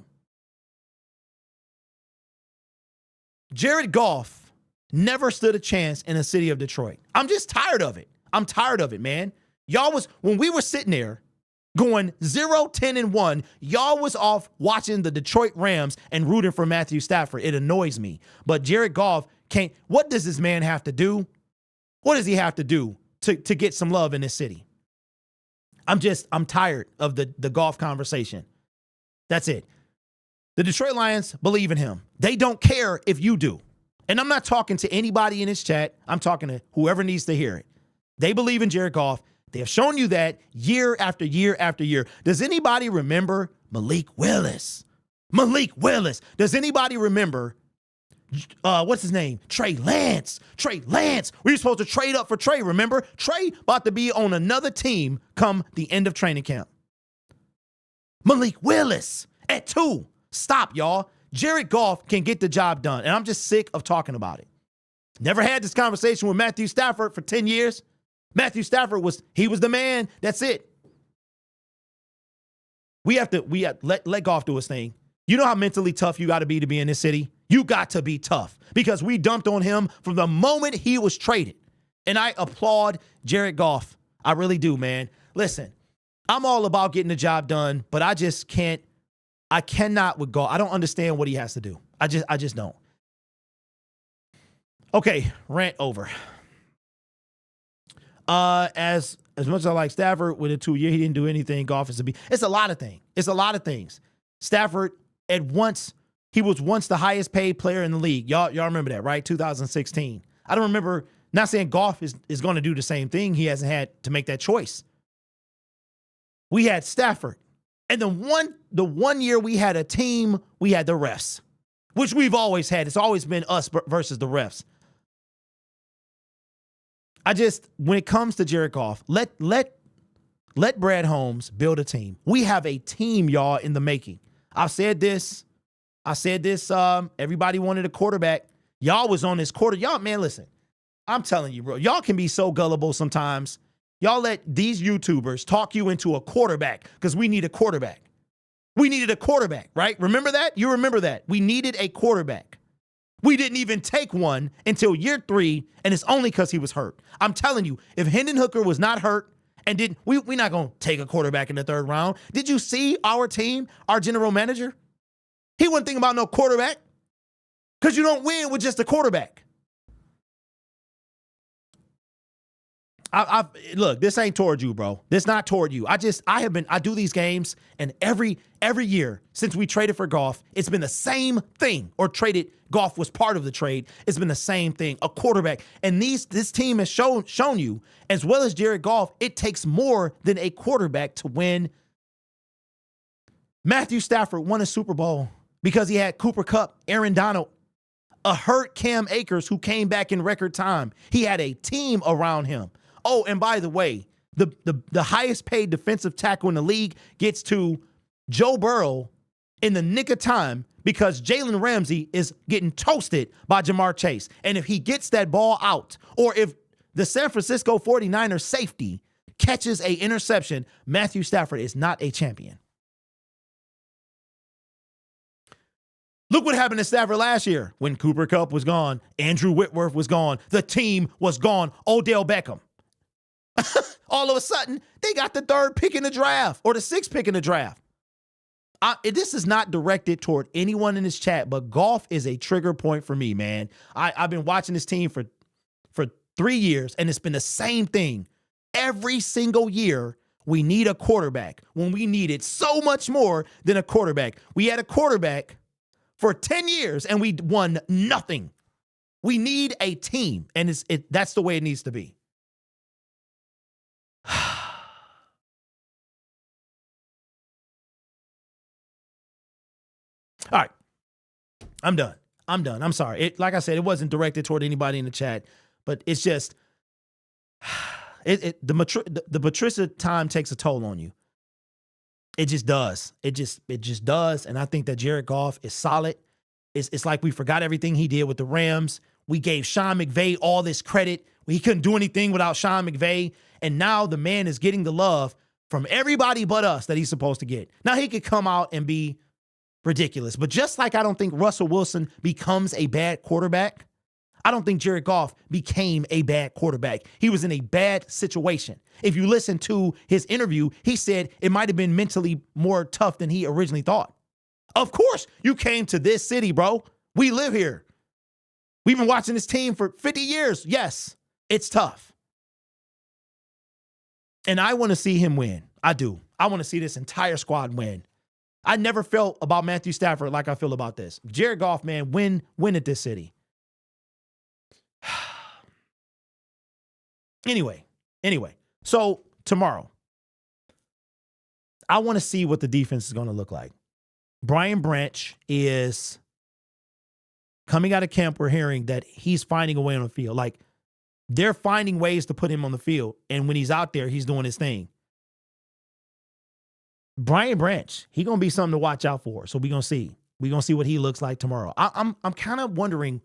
Jared Goff never stood a chance in the city of Detroit. I'm just tired of it. I'm tired of it, man. When we were sitting there going 0-10-1, y'all was off watching the Detroit Rams and rooting for Matthew Stafford. It annoys me. But Jared Goff can't. What does this man have to do? What does he have to do to get some love in this city? I'm tired of the Goff conversation. That's it. The Detroit Lions believe in him. They don't care if you do. And I'm not talking to anybody in this chat. I'm talking to whoever needs to hear it. They believe in Jared Goff. They have shown you that year after year after year. Does anybody remember Malik Willis? Malik Willis. Does anybody remember, what's his name? Trey Lance. Trey Lance. We were supposed to trade up for Trey, remember? Trey about to be on another team come the end of training camp. Malik Willis at 2. Stop, y'all. Jared Goff can get the job done, and I'm just sick of talking about it. Never had this conversation with Matthew Stafford for 10 years. Matthew Stafford was the man. That's it. We have to let Goff do his thing. You know how mentally tough you got to be in this city? You got to be tough because we dumped on him from the moment he was traded. And I applaud Jared Goff. I really do, man. Listen, I'm all about getting the job done, but I just can't. I cannot with Goff. I don't understand what he has to do. I just don't. Okay, rant over. As much as I like Stafford with a 2 year, he didn't do anything. Goff is to be. It's a lot of things. It's a lot of things. Stafford he was once the highest paid player in the league. Y'all remember that, right? 2016. I don't remember. Not saying Goff is going to do the same thing. He hasn't had to make that choice. We had Stafford. And the one year we had a team, we had the refs, which we've always had. It's always been us versus the refs. When it comes to Jared Goff, let Brad Holmes build a team. We have a team, y'all, in the making. I said this. Everybody wanted a quarterback. Y'all was on this quarter. Y'all, man, listen. I'm telling you, bro. Y'all can be so gullible sometimes. Y'all let these YouTubers talk you into a quarterback because we need a quarterback. We needed a quarterback, right? Remember that? You remember that. We needed a quarterback. We didn't even take one until year 3, and it's only because he was hurt. I'm telling you, if Hendon Hooker was not hurt and we're not going to take a quarterback in the 3rd round. Did you see our team, our general manager? He wasn't thinking about no quarterback because you don't win with just a quarterback. Look, this ain't toward you, bro. This not toward you. I do these games, and every year since we traded for Goff, it's been the same thing. Or traded, Goff was part of the trade. It's been the same thing, a quarterback. And this team has shown you, as well as Jared Goff, it takes more than a quarterback to win. Matthew Stafford won a Super Bowl because he had Cooper Kupp, Aaron Donald, a hurt Cam Akers who came back in record time. He had a team around him. Oh, and by the way, the highest paid defensive tackle in the league gets to Joe Burrow in the nick of time because Jalen Ramsey is getting toasted by Jamar Chase. And if he gets that ball out, or if the San Francisco 49ers safety catches a interception, Matthew Stafford is not a champion. Look what happened to Stafford last year when Cooper Kupp was gone, Andrew Whitworth was gone, the team was gone, Odell Beckham. All of a sudden, they got the 3rd pick in the draft or the 6th pick in the draft. This is not directed toward anyone in this chat, but Goff is a trigger point for me, man. I've been watching this team for 3 years, and it's been the same thing. Every single year, we need a quarterback when we needed so much more than a quarterback. We had a quarterback for 10 years, and we won nothing. We need a team, and that's the way it needs to be. All right. I'm done. I'm sorry. Like I said, it wasn't directed toward anybody in the chat, but it's just the Patricia time takes a toll on you. It just does. It just does. And I think that Jared Goff is solid. It's like we forgot everything he did with the Rams. We gave Sean McVay all this credit. He couldn't do anything without Sean McVay. And now the man is getting the love from everybody but us that he's supposed to get. Now he could come out and be ridiculous. But just like I don't think Russell Wilson becomes a bad quarterback, I don't think Jared Goff became a bad quarterback. He was in a bad situation. If you listen to his interview, he said it might have been mentally more tough than he originally thought. Of course, you came to this city, bro. We live here. We've been watching this team for 50 years. Yes, it's tough. And I want to see him win. I do. I want to see this entire squad win. I never felt about Matthew Stafford like I feel about this. Jared Goff, man, win at this city. Anyway, so tomorrow, I want to see what the defense is going to look like. Brian Branch is coming out of camp. We're hearing that he's finding a way on the field. Like, they're finding ways to put him on the field. And when he's out there, he's doing his thing. Brian Branch, he's going to be something to watch out for. So we're going to see. We're going to see what he looks like tomorrow. I'm kind of wondering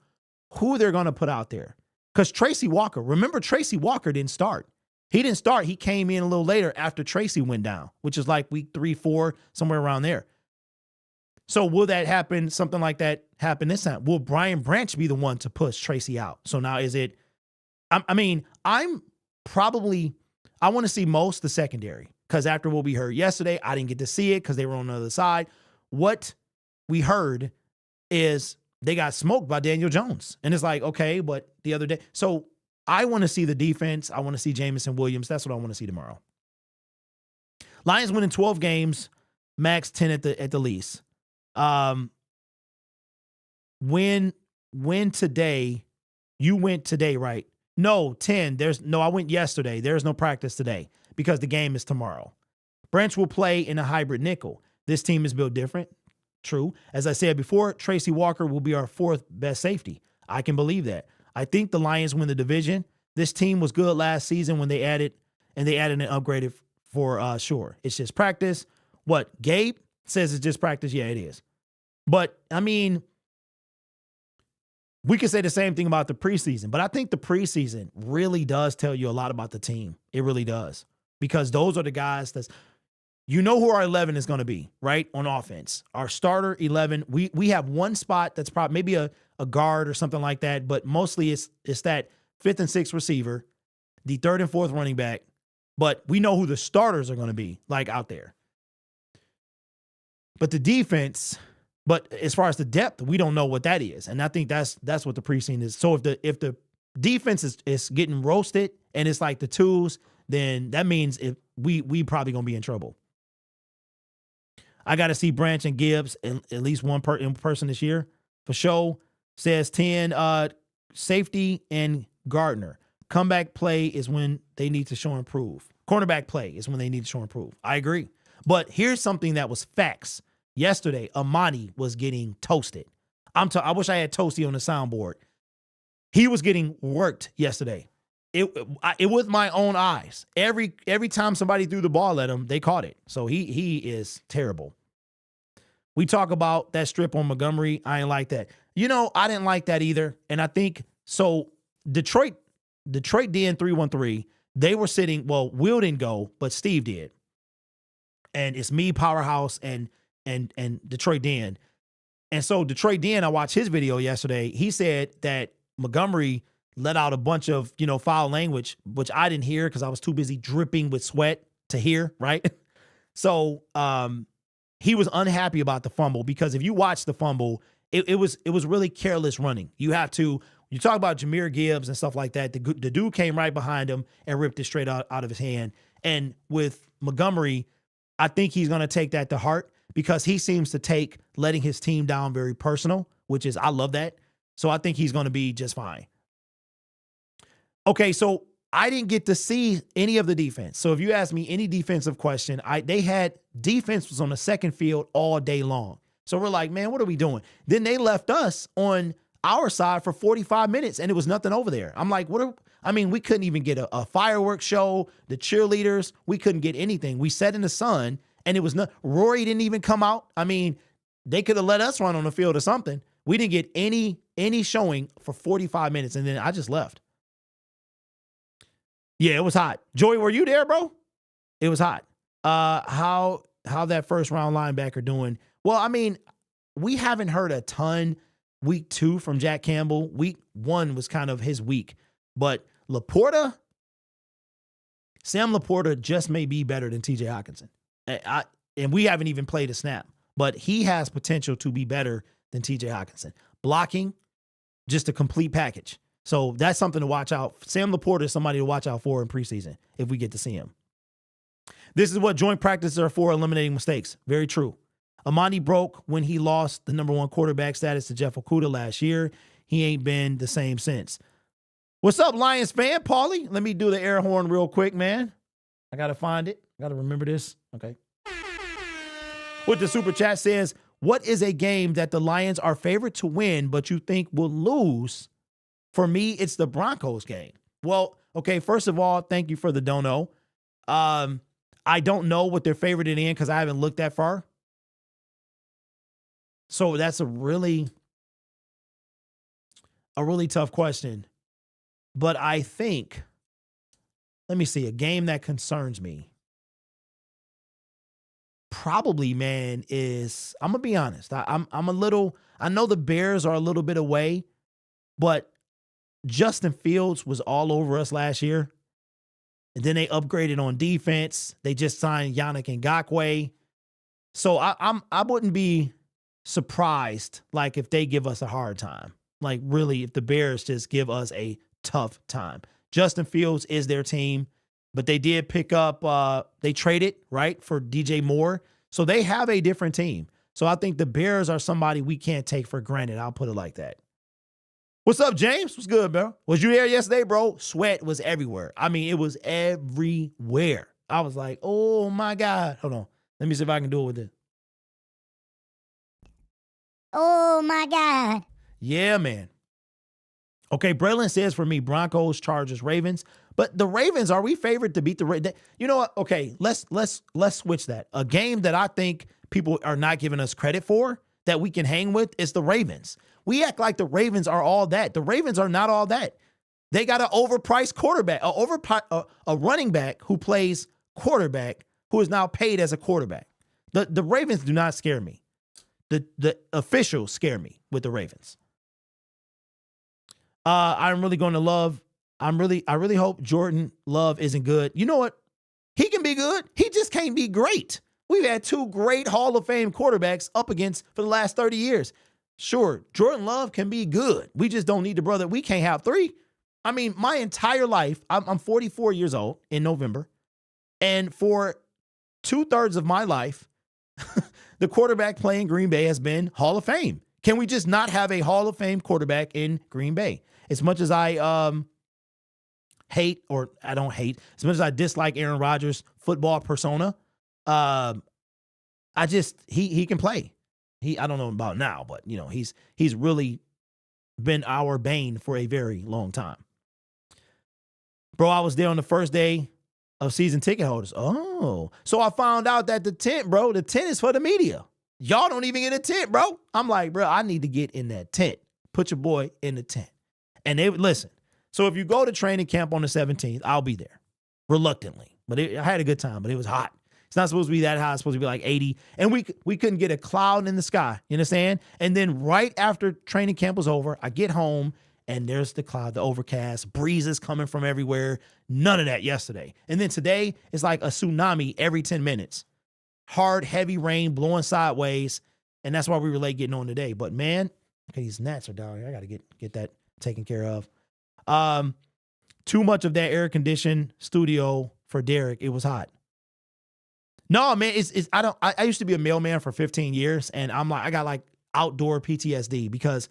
who they're going to put out there. Because Tracy Walker, remember Tracy Walker didn't start. He didn't start. He came in a little later after Tracy went down, which is like week 3, 4, somewhere around there. So will that happen, something like that happen this time? Will Brian Branch be the one to push Tracy out? So now is it, I want to see most the secondary. Because after what we heard yesterday, I didn't get to see it because they were on the other side. What we heard is they got smoked by Daniel Jones. And it's like, okay, but the other day. So I want to see the defense. I want to see Jamison Williams. That's what I want to see tomorrow. Lions winning 12 games, max 10 at the least. Win today. You went today, right? No, 10. I went yesterday. There's no practice today because the game is tomorrow. Branch will play in a hybrid nickel. This team is built different. True. As I said before, Tracy Walker will be our 4th best safety. I can believe that. I think the Lions win the division. This team was good last season when they added and upgraded for sure. It's just practice. What Gabe says it's just practice. Yeah, it is. But I mean, we could say the same thing about the preseason, but I think the preseason really does tell you a lot about the team. It really does. Because those are the guys you know who our 11 is going to be, right? On offense. Our starter 11, we have one spot that's probably maybe a guard or something like that, but mostly it's that 5th and 6th receiver, the 3rd and 4th running back, but we know who the starters are going to be, like out there. But the defense, but as far as the depth, we don't know what that is. And I think that's what the preseason is. So if the defense is getting roasted and it's like the twos, then that means we probably going to be in trouble. I got to see Branch and Gibbs, at least one person this year. For sure, says 10, safety and Gardner. Comeback play is when they need to show and improve. Cornerback play is when they need to show and improve. I agree. But here's something that was facts. Yesterday, Amani was getting toasted. I wish I had Toasty on the soundboard. He was getting worked yesterday. It was my own eyes. Every time somebody threw the ball at him, they caught it. So he is terrible. We talk about that strip on Montgomery. I ain't like that. I didn't like that either. And I think so. Detroit DN 313. They were sitting. Well, Will didn't go, but Steve did. And it's me, Powerhouse, and Detroit DN. And so Detroit DN, I watched his video yesterday. He said that Montgomery let out a bunch of foul language, which I didn't hear because I was too busy dripping with sweat to hear. Right. So he was unhappy about the fumble because if you watch the fumble, it was really careless running. You talk about Jahmyr Gibbs and stuff like that. The dude came right behind him and ripped it straight out of his hand. And with Montgomery, I think he's going to take that to heart because he seems to take letting his team down very personal, which is, I love that. So I think he's going to be just fine. Okay, so I didn't get to see any of the defense. So if you ask me any defensive question, they had defense was on the second field all day long. So we're like, man, what are we doing? Then they left us on our side for 45 minutes and it was nothing over there. I'm like, we couldn't even get a fireworks show, the cheerleaders, we couldn't get anything. We sat in the sun and it was not, Rory didn't even come out. I mean, they could have let us run on the field or something. We didn't get any showing for 45 minutes and then I just left. Yeah, it was hot. Joey, were you there, bro? It was hot. How that first round linebacker doing? Well, I mean, we haven't heard a ton week 2 from Jack Campbell. Week 1 was kind of his week. But Sam Laporta just may be better than TJ Hockenson. And we haven't even played a snap. But he has potential to be better than TJ Hockenson. Blocking, just a complete package. So that's something to watch out. Sam Laporta is somebody to watch out for in preseason if we get to see him. This is what joint practices are for, eliminating mistakes. Very true. Amani broke when he lost the number 1 quarterback status to Jeff Okudah last year. He ain't been the same since. What's up, Lions fan? Paulie, let me do the air horn real quick, man. I got to find it. I got to remember this. Okay. With the super chat says, what is a game that the Lions are favored to win, but you think will lose? For me, it's the Broncos game. Well, okay, first of all, thank you for the dono. I don't know what they're favored in because I haven't looked that far. So that's a really tough question. But I think, let me see, a game that concerns me. Probably, man, is, I'm going to be honest. I know the Bears are a little bit away, but Justin Fields was all over us last year. And then they upgraded on defense. They just signed Yannick Ngakoue. So I wouldn't be surprised, like, if they give us a hard time. Like, really, if the Bears just give us a tough time. Justin Fields is their team, but they did pick up, they traded, right, for DJ Moore. So they have a different team. So I think the Bears are somebody we can't take for granted. I'll put it like that. What's up, James? What's good, bro? Was you there yesterday, bro? Sweat was everywhere. I mean, it was everywhere. I was like, oh, my God. Hold on. Let me see if I can do it with this. Oh, my God. Yeah, man. Okay, Braylon says for me, Broncos, Chargers, Ravens. But the Ravens, are we favored to beat the Ravens? You know what? Okay, let's switch that. A game that I think people are not giving us credit for that we can hang with is the Ravens. We act like the Ravens are all that. The Ravens are not all that. They got an overpriced quarterback, a running back who plays quarterback who is now paid as a quarterback. The Ravens do not scare me. The officials scare me with the Ravens. I'm really going to love. I really hope Jordan Love isn't good. You know what? He can be good. He just can't be great. We've had 2 great Hall of Fame quarterbacks up against for the last 30 years. Sure, Jordan Love can be good. We just don't need the brother. We can't have 3. I mean, my entire life, I'm 44 years old in November. And for 2/3 of my life, the quarterback playing Green Bay has been Hall of Fame. Can we just not have a Hall of Fame quarterback in Green Bay? As much as I hate, or I don't hate, as much as I dislike Aaron Rodgers' football persona, he can play. I don't know about now, but you know, he's really been our bane for a very long time. Bro, I was there on the first day of season ticket holders. Oh, so I found out that the tent is for the media. Y'all don't even get a tent, bro. I'm like, bro, I need to get in that tent. Put your boy in the tent. And they listen. So if you go to training camp on the 17th, I'll be there reluctantly. But I had a good time, but it was hot. It's not supposed to be that hot. It's supposed to be like 80. And we couldn't get a cloud in the sky. You understand? And then right after training camp was over, I get home and there's the cloud, the overcast, breezes coming from everywhere. None of that yesterday. And then today, it's like a tsunami every 10 minutes. Hard, heavy rain blowing sideways. And that's why we were late getting on today. But man, okay, these gnats are down here. I got to get that taken care of. Too much of that air-conditioned studio for Derek. It was hot. No, man, I used to be a mailman for 15 years, and I got like outdoor PTSD because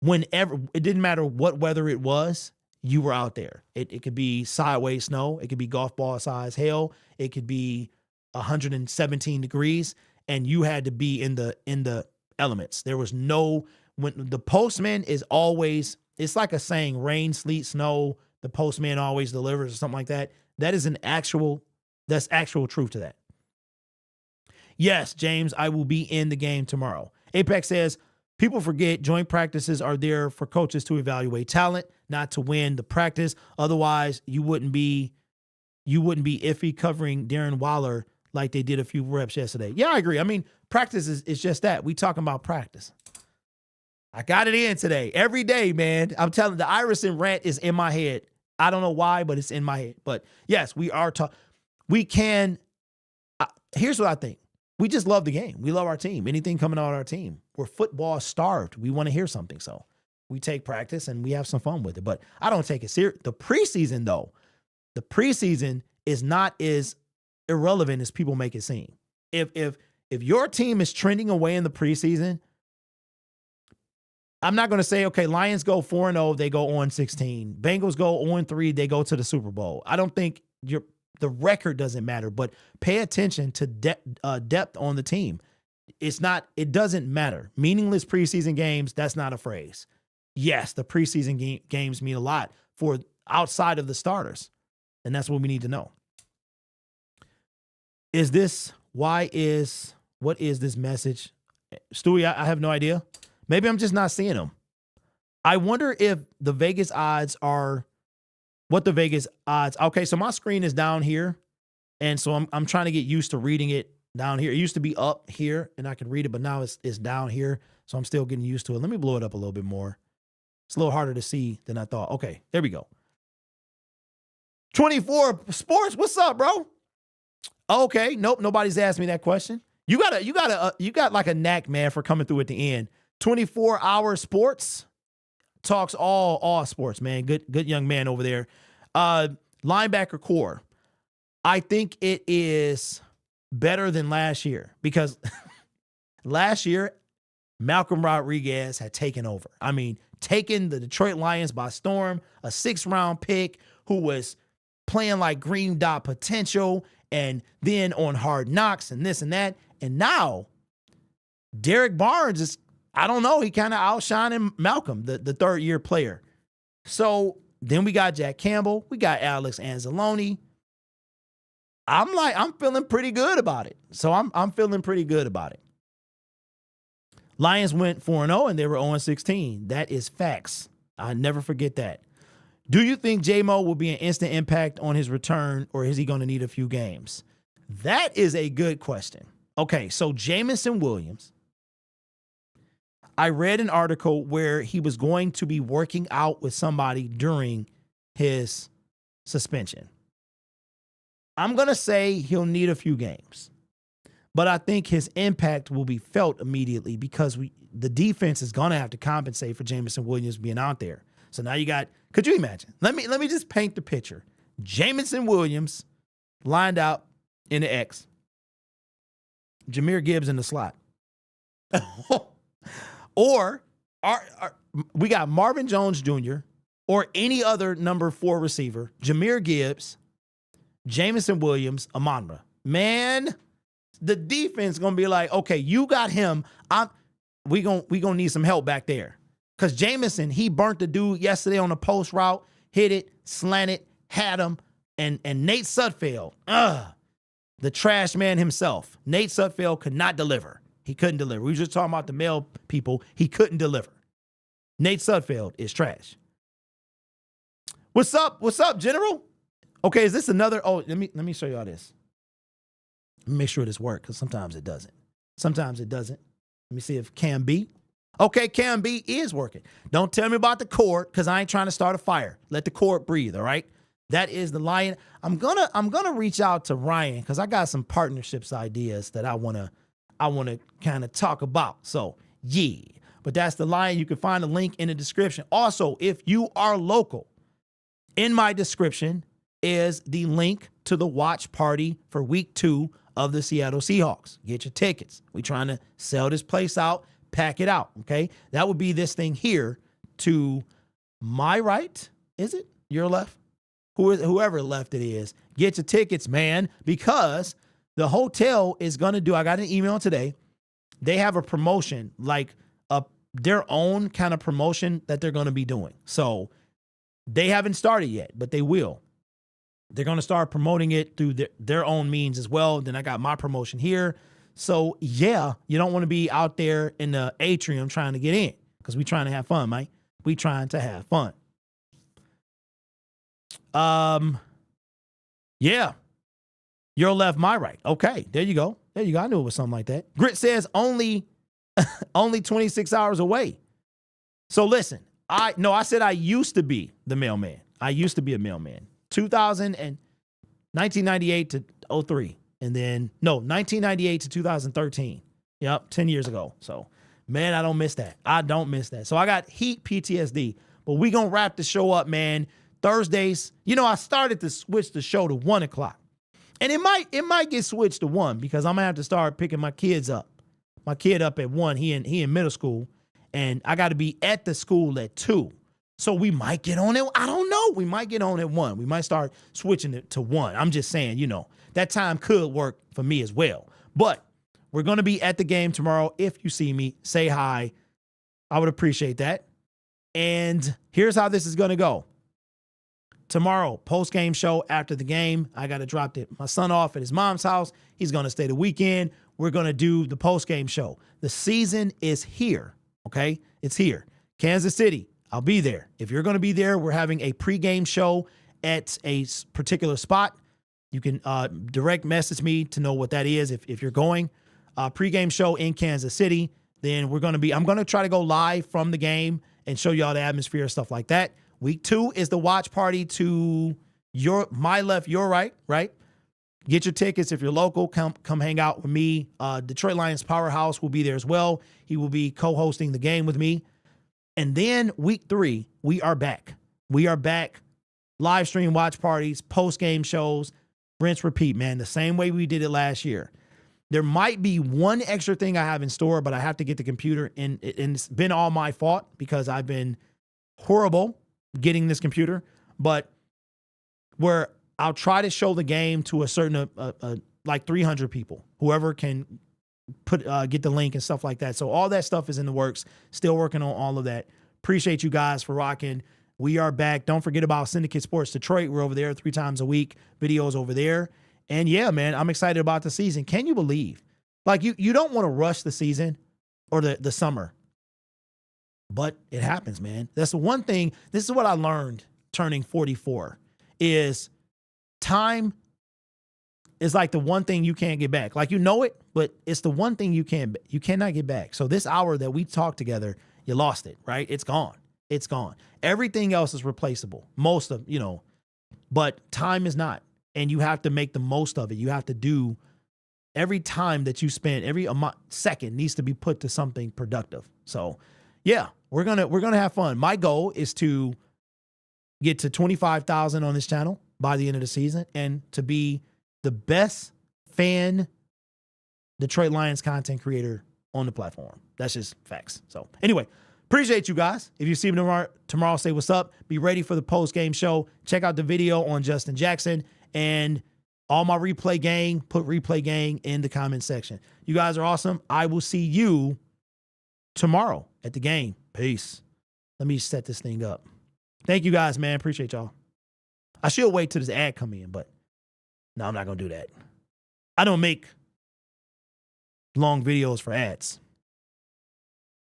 whenever, it didn't matter what weather it was, you were out there. It could be sideways snow. It could be golf ball size hail. It could be 117 degrees, and you had to be in the elements. There was when the postman is always, it's like a saying, rain, sleet, snow, the postman always delivers or something like that. That is that's actual truth to that. Yes, James, I will be in the game tomorrow. Apex says, people forget joint practices are there for coaches to evaluate talent, not to win the practice. Otherwise, you wouldn't be iffy covering Darren Waller like they did a few reps yesterday. Yeah, I agree. I mean, practice is just that. We talking about practice. I got it in today. Every day, man. I'm telling you, the Iverson rant is in my head. I don't know why, but it's in my head. But yes, we are we can. Here's what I think. We just love the game. We love our team. Anything coming out of our team. We're football starved. We want to hear something. So we take practice and we have some fun with it. But I don't take it serious. The preseason, though, is not as irrelevant as people make it seem. If your team is trending away in the preseason, I'm not going to say, okay, Lions go 4-0, they go 0-16. Bengals go 0-3, they go to the Super Bowl. I don't think the record doesn't matter, but pay attention to depth on the team. It doesn't matter. Meaningless preseason games, that's not a phrase. Yes, the preseason games mean a lot for outside of the starters, and that's what we need to know. What is this message? Stewie, I have no idea. Maybe I'm just not seeing them. I wonder if the Vegas odds are what the Vegas odds. Okay, so my screen is down here. And so I'm trying to get used to reading it down here. It used to be up here and I could read it, but now it's down here. So I'm still getting used to it. Let me blow it up a little bit more. It's a little harder to see than I thought. Okay, there we go. 24 Sports, what's up, bro? Okay, nope, nobody's asked me that question. You got like a knack, man, for coming through at the end. 24-hour sports talks all sports, man. Good young man over there. Linebacker core. I think it is better than last year because last year Malcolm Rodriguez had taken over. I mean, taking the Detroit Lions by storm, a 6th-round pick who was playing like green dot potential and then on Hard Knocks and this and that. And now Derek Barnes is, I don't know, he kind of outshining Malcolm, the third-year player. So then we got Jack Campbell. We got Alex Anzalone. I'm feeling pretty good about it. So I'm feeling pretty good about it. Lions went 4-0 and they were 0-16. That is facts. I never forget that. Do you think J-Mo will be an instant impact on his return, or is he going to need a few games? That is a good question. Okay, so Jamison Williams, I read an article where he was going to be working out with somebody during his suspension. I'm going to say he'll need a few games, but I think his impact will be felt immediately because the defense is going to have to compensate for Jamison Williams being out there. So now you got, could you imagine? Let me just paint the picture. Jamison Williams lined out in the X. Jahmyr Gibbs in the slot. Or we got Marvin Jones Jr. or any other number 4 receiver, Jahmyr Gibbs, Jamison Williams, Amon-Ra. Man, the defense going to be like, okay, you got him. We gonna need some help back there. Because Jamison, he burnt the dude yesterday on the post route, hit it, slanted, had him, and Nate Sudfeld. the trash man himself, Nate Sudfeld, could not deliver. He couldn't deliver. We were just talking about the male people. He couldn't deliver. Nate Sudfeld is trash. What's up? What's up, General? Okay, is this another? Oh, let me show y'all this. Let me make sure this works, because sometimes it doesn't. Sometimes it doesn't. Let me see if Cam B. Okay, Cam B is working. Don't tell me about the cord, because I ain't trying to start a fire. Let the cord breathe, all right? That is the lion. I'm gonna reach out to Ryan, because I got some partnerships ideas that I wanna kind of talk about. So yeah, but that's the lion. You can find the link in the description. Also, if you are local, in my description is the link to the watch party for week 2 of the Seattle Seahawks. Get your tickets. We trying to sell this place out, pack it out, okay? That would be this thing here to my right. Is it? Your left? Whoever left it is. Get your tickets, man, because the hotel is going to do, I got an email today. They have a promotion, like their own kind of promotion that they're going to be doing. So they haven't started yet, but they will. They're going to start promoting it through their own means as well. Then I got my promotion here. So, yeah, you don't want to be out there in the atrium trying to get in, because we trying to have fun, Mike. We trying to have fun. Yeah. Your left, my right. Okay, there you go. There you go. I knew it was something like that. Grit says only 26 hours away. So listen, I said I used to be the mailman. I used to be a mailman. 1998 to 03. And then, 1998 to 2013. Yep, 10 years ago. So, man, I don't miss that. I don't miss that. So I got heat PTSD. But we going to wrap the show up, man. Thursdays, I started to switch the show to 1 o'clock. And it might get switched to 1, because I'm going to have to start picking my kids up. My kid up at 1. He in middle school. And I got to be at the school at 2. So we might get on it. I don't know. We might get on at 1. We might start switching it to 1. I'm just saying, that time could work for me as well. But we're going to be at the game tomorrow. If you see me, say hi. I would appreciate that. And here's how this is going to go. Tomorrow, post-game show after the game. I got to drop my son off at his mom's house. He's going to stay the weekend. We're going to do the post-game show. The season is here, okay? It's here. Kansas City, I'll be there. If you're going to be there, we're having a pregame show at a particular spot. You can direct message me to know what that is if you're going. Pregame show in Kansas City. Then I'm going to try to go live from the game and show y'all the atmosphere and stuff like that. Week 2 is the watch party to my left, your right, right? Get your tickets if you're local. Come hang out with me. Detroit Lions Powerhouse will be there as well. He will be co-hosting the game with me. And then week 3, we are back. We are back. Live stream watch parties, post-game shows, rinse, repeat, man. The same way we did it last year. There might be one extra thing I have in store, but I have to get the computer, and it's been all my fault because I've been horrible getting this computer. But where I'll try to show the game to a certain like 300 people, whoever can get the link and stuff like that. So all that stuff is in the works. Still working on all of that. Appreciate you guys for rocking. We are back. Don't forget about Syndicate Sports Detroit. We're over there 3 times a week. Videos over there. And yeah, man, I'm excited about the season. Can you believe? Like, you don't want to rush the season or the summer. But it happens, man. That's the one thing. This is what I learned turning 44 is time is like the one thing you can't get back. Like, it, but it's the one thing you cannot get back. So this hour that we talked together, you lost it, right? It's gone. It's gone. Everything else is replaceable. Most of, but time is not. And you have to make the most of it. You have to do every time that you spend, every second needs to be put to something productive. So yeah, we're going to have fun. My goal is to get to 25,000 on this channel by the end of the season and to be the best fan Detroit Lions content creator on the platform. That's just facts. So anyway, appreciate you guys. If you see me tomorrow, say what's up. Be ready for the post-game show. Check out the video on Justin Jackson. And all my replay gang, put replay gang in the comment section. You guys are awesome. I will see you tomorrow at the game. Peace. Let me set this thing up. Thank you guys, man. Appreciate y'all. I should wait till this ad come in, but no, I'm not going to do that. I don't make long videos for ads.